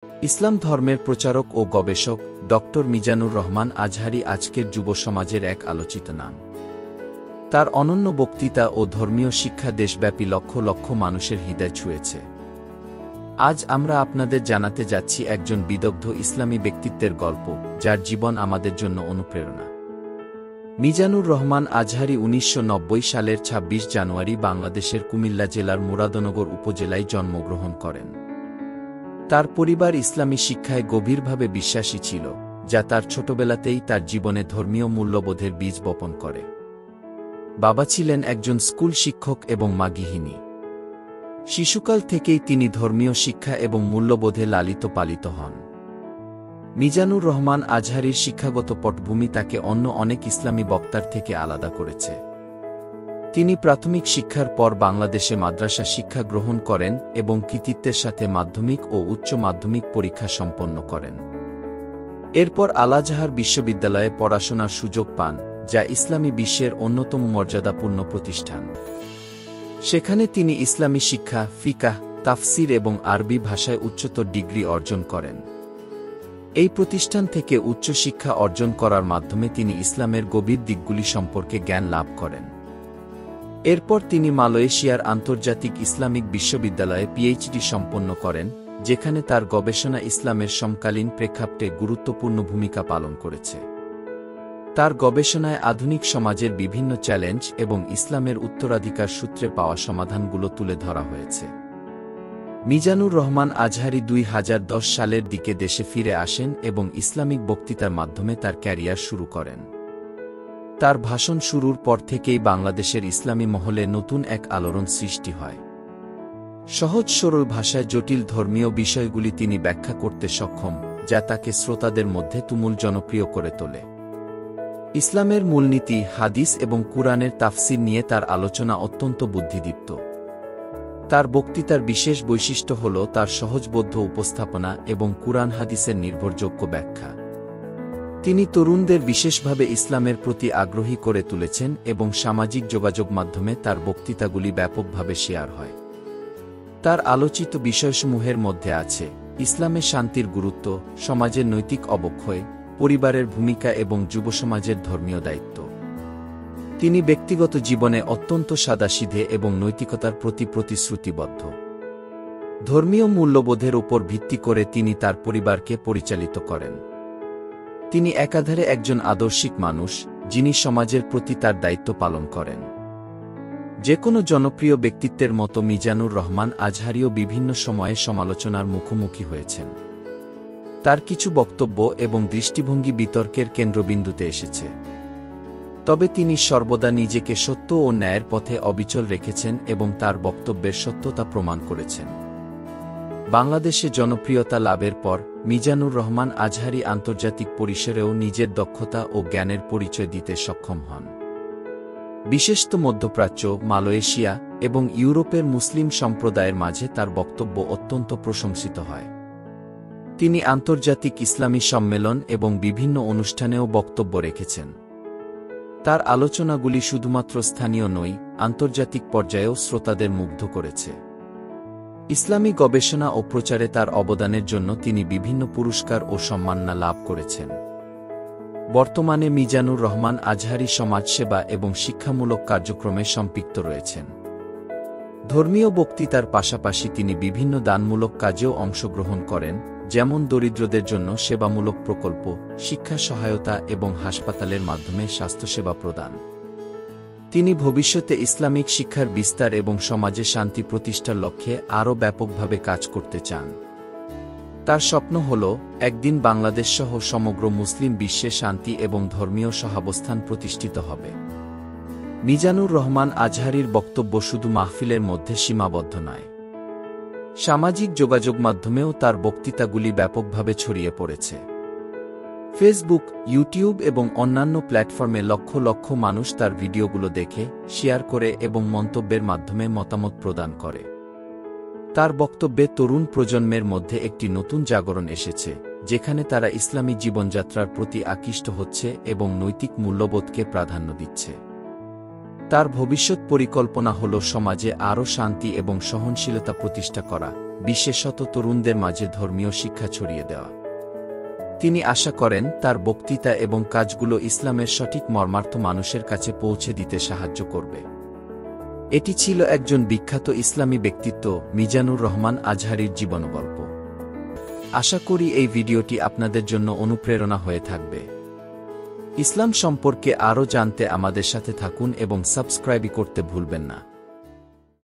ইসলাম ধর্মের প্রচারক ও গবেষক ডক্টর মিজানুর রহমান আজহারী আজকের যুব সমাজের এক আলোচিত নাম। তার অনন্য বক্তৃতা ও ধর্মীয় শিক্ষা দেশব্যাপী লক্ষ লক্ষ মানুষের হৃদয় ছুঁয়েছে। আজ আমরা আপনাদের জানাতে যাচ্ছি একজন বিদগ্ধ ইসলামী ব্যক্তিত্বের গল্প, যার জীবন আমাদের জন্য অনুপ্রেরণা। মিজানুর রহমান আজহারী ১৯৯০ সালের ২৬ জানুয়ারি বাংলাদেশের কুমিল্লা জেলার মুরাদনগর উপজেলায় জন্মগ্রহণ করেন। তার পরিবার ইসলামী শিক্ষায় গভীরভাবে বিশ্বাসী ছিল, যা তার ছোটবেলাতেই তার জীবনে ধর্মীয় মূল্যবোধের বীজ বপন করে। বাবা ছিলেন একজন স্কুল শিক্ষক এবং মা গৃহিণী। শিশুকাল থেকেই তিনি ধর্মীয় শিক্ষা এবং মূল্যবোধে লালিত পালিত হন। মিজানুর রহমান আজহারীর শিক্ষাগত পটভূমি তাকে অন্য অনেক ইসলামী বক্তার থেকে আলাদা করেছে। তিনি প্রাথমিক শিক্ষার পর বাংলাদেশে মাদ্রাসা শিক্ষা গ্রহণ করেন এবং কৃতিত্বের সাথে মাধ্যমিক ও উচ্চ মাধ্যমিক পরীক্ষা সম্পন্ন করেন। এরপর আল-আজহার বিশ্ববিদ্যালয়ে পড়াশোনার সুযোগ পান, যা ইসলামী বিশ্বের অন্যতম মর্যাদাপূর্ণ প্রতিষ্ঠান। সেখানে তিনি ইসলামী শিক্ষা, ফিকাহ, তাফসির এবং আরবি ভাষায় উচ্চতর ডিগ্রি অর্জন করেন। এই প্রতিষ্ঠান থেকে উচ্চশিক্ষা অর্জন করার মাধ্যমে তিনি ইসলামের গভীর দিকগুলি সম্পর্কে জ্ঞান লাভ করেন। এরপর তিনি মালয়েশিয়ার আন্তর্জাতিক ইসলামিক বিশ্ববিদ্যালয়ে পিএইচডি সম্পন্ন করেন, যেখানে তার গবেষণা ইসলামের সমকালীন প্রেক্ষাপটে গুরুত্বপূর্ণ ভূমিকা পালন করেছে। তার গবেষণায় আধুনিক সমাজের বিভিন্ন চ্যালেঞ্জ এবং ইসলামের উত্তরাধিকার সূত্রে পাওয়া সমাধানগুলো তুলে ধরা হয়েছে। মিজানুর রহমান আজহারী ২০১০ সালের দিকে দেশে ফিরে আসেন এবং ইসলামিক বক্তৃতার মাধ্যমে তার ক্যারিয়ার শুরু করেন। তার ভাষণ শুরুর পর থেকেই বাংলাদেশের ইসলামী মহলে নতুন এক আলোড়ন সৃষ্টি হয়। সহজ সরল ভাষায় জটিল ধর্মীয় বিষয়গুলি তিনি ব্যাখ্যা করতে সক্ষম, যা তাকে শ্রোতাদের মধ্যে তুমুল জনপ্রিয় করে তোলে। ইসলামের মূলনীতি, হাদিস এবং কুরআনের তাফসির নিয়ে তার আলোচনা অত্যন্ত বুদ্ধিদীপ্ত। তার বক্তৃতার বিশেষ বৈশিষ্ট্য হল তার সহজবোধ্য উপস্থাপনা এবং কুরআন হাদিসের নির্ভরযোগ্য ব্যাখ্যা। তিনি তরুণদের বিশেষভাবে ইসলামের প্রতি আগ্রহী করে তুলেছেন এবং সামাজিক যোগাযোগ মাধ্যমে তার বক্তৃতাগুলি ব্যাপকভাবে শেয়ার হয়। তার আলোচিত বিষয়সমূহের মধ্যে আছে ইসলামে শান্তির গুরুত্ব, সমাজের নৈতিক অবক্ষয়, পরিবারের ভূমিকা এবং যুবসমাজের ধর্মীয় দায়িত্ব। তিনি ব্যক্তিগত জীবনে অত্যন্ত সাদাসিধে এবং নৈতিকতার প্রতি প্রতিশ্রুতিবদ্ধ। ধর্মীয় মূল্যবোধের উপর ভিত্তি করে তিনি তার পরিবারকে পরিচালিত করেন। তিনি একাধারে একজন আদর্শিক মানুষ, যিনি সমাজের প্রতি তার দায়িত্ব পালন করেন। যে কোনো জনপ্রিয় ব্যক্তিত্বের মতো মিজানুর রহমান আজহারীও বিভিন্ন সময়ে সমালোচনার মুখোমুখি হয়েছেন। তার কিছু বক্তব্য এবং দৃষ্টিভঙ্গি বিতর্কের কেন্দ্রবিন্দুতে এসেছে। তবে তিনি সর্বদা নিজেকে সত্য ও ন্যায়ের পথে অবিচল রেখেছেন এবং তার বক্তব্যের সত্যতা প্রমাণ করেছেন। বাংলাদেশে জনপ্রিয়তা লাভের পর মিজানুর রহমান আজহারী আন্তর্জাতিক পরিসরেও নিজের দক্ষতা ও জ্ঞানের পরিচয় দিতে সক্ষম হন। বিশেষত মধ্যপ্রাচ্য, মালয়েশিয়া এবং ইউরোপের মুসলিম সম্প্রদায়ের মাঝে তার বক্তব্য অত্যন্ত প্রশংসিত হয়। তিনি আন্তর্জাতিক ইসলামী সম্মেলন এবং বিভিন্ন অনুষ্ঠানেও বক্তব্য রেখেছেন। তার আলোচনাগুলি শুধুমাত্র স্থানীয় নয়, আন্তর্জাতিক পর্যায়েও শ্রোতাদের মুগ্ধ করেছে। ইসলামী গবেষণা ও প্রচারে তার অবদানের জন্য তিনি বিভিন্ন পুরস্কার ও সম্মাননা লাভ করেছেন। বর্তমানে মিজানুর রহমান আজহারী সমাজসেবা এবং শিক্ষামূলক কার্যক্রমে সম্পৃক্ত রয়েছেন। ধর্মীয় বক্তৃতার পাশাপাশি তিনি বিভিন্ন দানমূলক কাজেও অংশগ্রহণ করেন, যেমন দরিদ্রদের জন্য সেবামূলক প্রকল্প, শিক্ষা সহায়তা এবং হাসপাতালের মাধ্যমে স্বাস্থ্যসেবা প্রদান। তিনি ভবিষ্যতে ইসলামিক শিক্ষার বিস্তার এবং সমাজে শান্তি প্রতিষ্ঠার লক্ষ্যে আরও ব্যাপকভাবে কাজ করতে চান। তার স্বপ্ন হল একদিন বাংলাদেশ সহ সমগ্র মুসলিম বিশ্বে শান্তি এবং ধর্মীয় সহাবস্থান প্রতিষ্ঠিত হবে। মিজানুর রহমান আজহারীর বক্তব্য শুধু মাহফিলের মধ্যে সীমাবদ্ধ নয়। সামাজিক যোগাযোগ মাধ্যমেও তার বক্তৃতাগুলি ব্যাপকভাবে ছড়িয়ে পড়েছে। ফেসবুক, ইউটিউব এবং অন্যান্য প্ল্যাটফর্মে লক্ষ লক্ষ মানুষ তার ভিডিওগুলো দেখে, শেয়ার করে এবং মন্তব্যের মাধ্যমে মতামত প্রদান করে। তার বক্তব্যে তরুণ প্রজন্মের মধ্যে একটি নতুন জাগরণ এসেছে, যেখানে তারা ইসলামী জীবনযাত্রার প্রতি আকৃষ্ট হচ্ছে এবং নৈতিক মূল্যবোধকে প্রাধান্য দিচ্ছে। তার ভবিষ্যৎ পরিকল্পনা হল সমাজে আরও শান্তি এবং সহনশীলতা প্রতিষ্ঠা করা, বিশেষত তরুণদের মাঝে ধর্মীয় শিক্ষা ছড়িয়ে দেওয়া। তিনি আশা করেন তার বক্তৃতা এবং কাজগুলো ইসলামের সঠিক মর্মার্থ মানুষের কাছে পৌঁছে দিতে সাহায্য করবে। এটি ছিল একজন বিখ্যাত ইসলামী ব্যক্তিত্ব মিজানুর রহমান আজহারীর জীবনগল্প। আশা করি এই ভিডিওটি আপনাদের জন্য অনুপ্রেরণা হয়ে থাকবে। ইসলাম সম্পর্কে আরও জানতে আমাদের সাথে থাকুন এবং সাবস্ক্রাইব করতে ভুলবেন না।